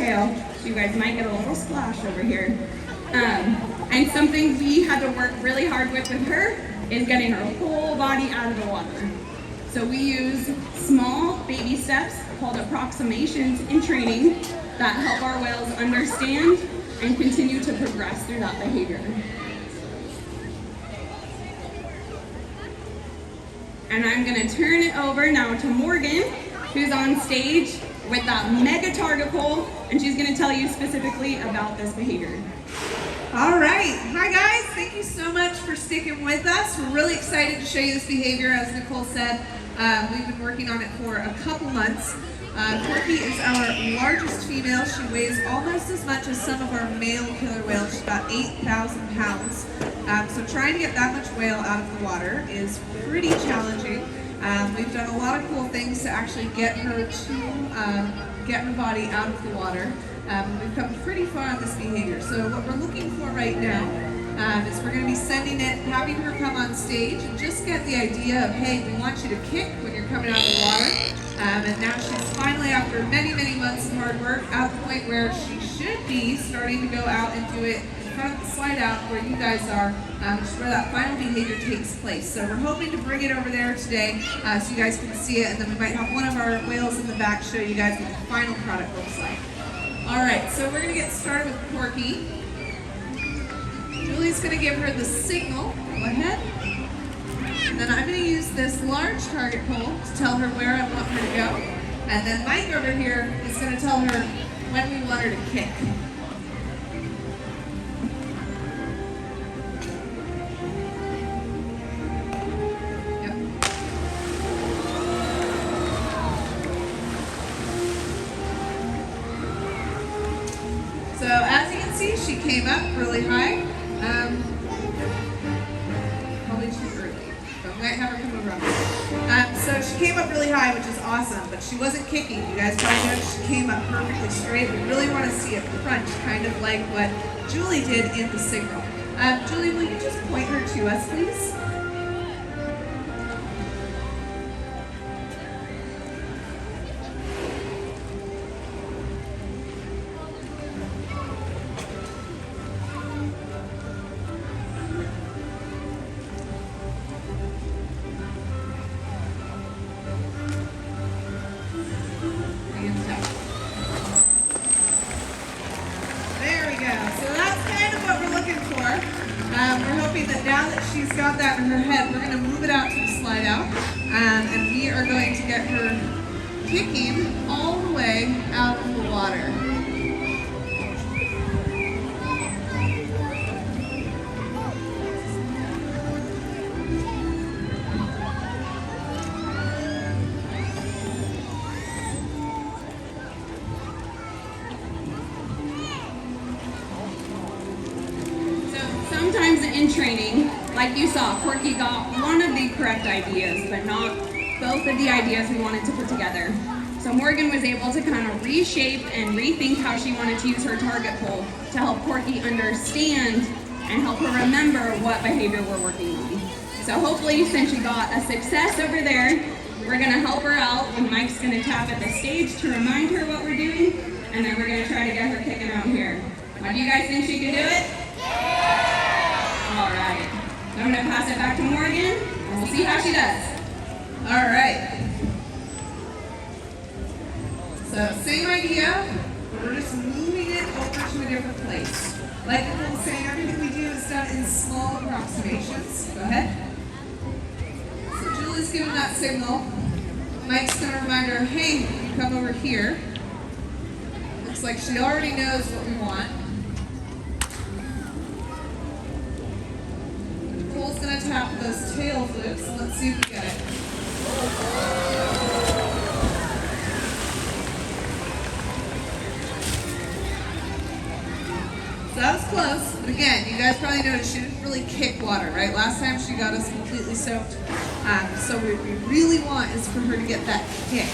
whale. You guys might get a little splash over here. And something we had to work really hard with her is getting her whole body out of the water. So we use small baby steps called approximations in training that help our whales understand and continue to progress through that behavior. And I'm gonna turn it over now to Morgan, who's on stage with that mega target pole, and she's gonna tell you specifically about this behavior. All right, hi guys, thank you so much for sticking with us. We're really excited to show you this behavior. As Nicole said, we've been working on it for a couple months. Corky is our largest female. She weighs almost as much as some of our male killer whales. She's about 8,000 pounds. So trying to get that much whale out of the water is pretty challenging. We've done a lot of cool things to actually get her body out of the water. We've come pretty far on this behavior. So what we're looking for right now is we're going to be sending it, having her come on stage and just get the idea of, hey, we want you to kick when you're coming out of the water. And now she's finally, after many, many months of hard work, at the point where she should be starting to go out and do it in front of the slide out where you guys are, which is where that final behavior takes place. So we're hoping to bring it over there today so you guys can see it, and then we might have one of our whales in the back show you guys what the final product looks like. All right, so we're gonna get started with Corky. Julie's gonna give her the signal. Go ahead. And then I'm gonna use this large target pole to tell her where I want her to go. And then Mike over here is gonna tell her when we want her to kick. So as you can see, she came up really high. Probably too early, but we might have her come around. So she came up really high, which is awesome, but she wasn't kicking. You guys probably noticed she came up perfectly straight. We really want to see a crunch, kind of like what Julie did in the signal. Julie, will you just point her to us, please? We're hoping that now that she's got that in her head, we're going to move it out to the slide out, and we are going to get her kicking all the way out of the water. Sometimes in training, like you saw, Corky got one of the correct ideas, but not both of the ideas we wanted to put together. So Morgan was able to kind of reshape and rethink how she wanted to use her target pole to help Corky understand and help her remember what behavior we're working on. So hopefully, since she got a success over there, we're gonna help her out, and Mike's gonna tap at the stage to remind her what we're doing, and then we're gonna try to get her kicking out here. Do you guys think she can do it? All right, so I'm gonna pass it back to Morgan, and we'll see how she does. All right. So same idea, but we're just moving it over to a different place. Like Nicole was saying, everything we do is done in small approximations. Go ahead. So Julie's giving that signal. Mike's gonna remind her, hey, you come over here. Looks like she already knows what we want. Nicole's gonna tap those tail flips, and let's see if we get it. So that was close, but again, you guys probably noticed she didn't really kick water, right? Last time she got us completely soaked. So what we really want is for her to get that kick.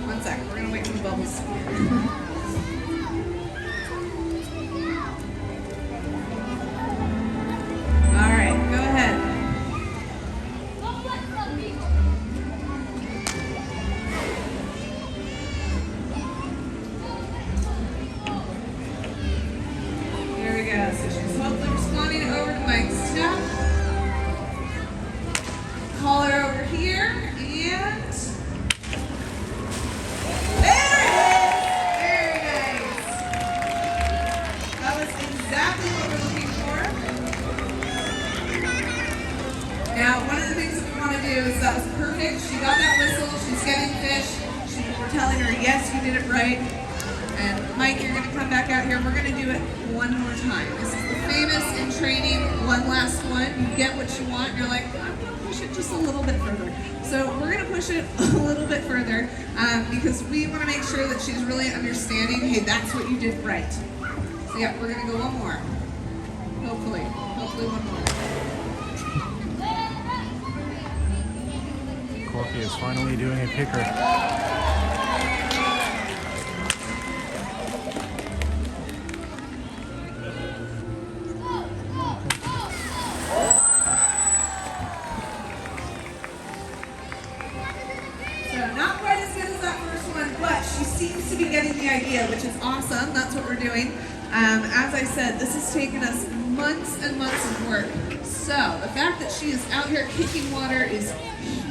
One second, we're gonna wait for the bubbles. All right, go ahead. telling her, yes, you did it right. And Mike, you're gonna come back out here and we're gonna do it one more time. This is the famous in training, one last one. You get what you want, and you're like, I'm gonna push it just a little bit further. So we're gonna push it a little bit further because we wanna make sure that she's really understanding, hey, that's what you did right. So yeah, we're gonna go one more. Hopefully one more. Corky is finally doing a kicker. Not quite as good as that first one, but she seems to be getting the idea, which is awesome. That's what we're doing. As I said, this has taken us months and months of work. So the fact that she is out here kicking water is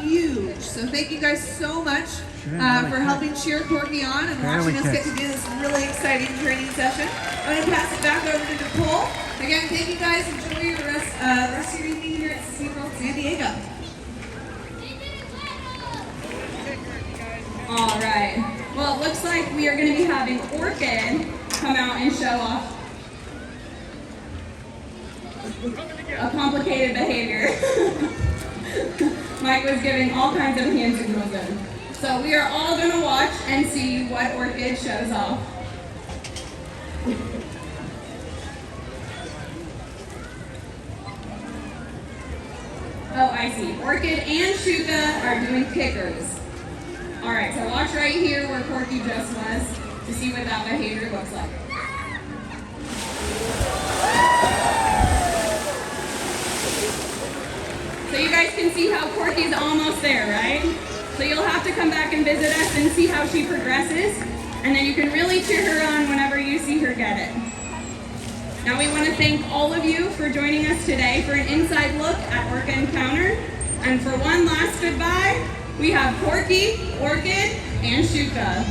huge. So thank you guys so much for helping cheer Corky on and watching us get to do this really exciting training session. I'm going to pass it back over to Nicole. Again, thank you guys. Enjoy the rest of your evening here at SeaWorld San Diego. All right. Well, it looks like we are going to be having Orkid come out and show off a complicated behavior. Mike was giving all kinds of hand signals in. So we are all going to watch and see what Orkid shows off. Oh, I see. Orkid and Shouka are doing kickers. All right, so watch right here where Corky just was to see what that behavior looks like. So you guys can see how Corky's almost there, right? So you'll have to come back and visit us and see how she progresses, and then you can really cheer her on whenever you see her get it. Now we want to thank all of you for joining us today for an inside look at Orca Encounter, and for one last goodbye, we have Corky, Orkid, and Shouka.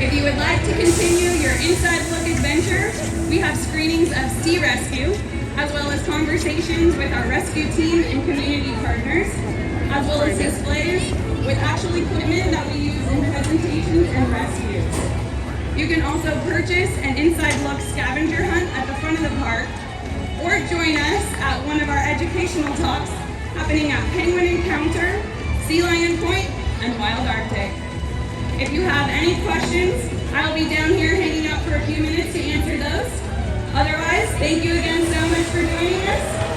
If you would like to continue your inside look adventure, we have screenings of Sea Rescue, as well as conversations with our rescue team and community partners, as well as displays with actual equipment that we use in presentations and rescues. You can also purchase an inside look scavenger hunt at the front of the park, or join us at one of our educational talks happening at Penguin Encounter, Sea Lion Point, and Wild Arctic. If you have any questions, I'll be down here hanging out for a few minutes to answer those. Otherwise, thank you again so much for joining us.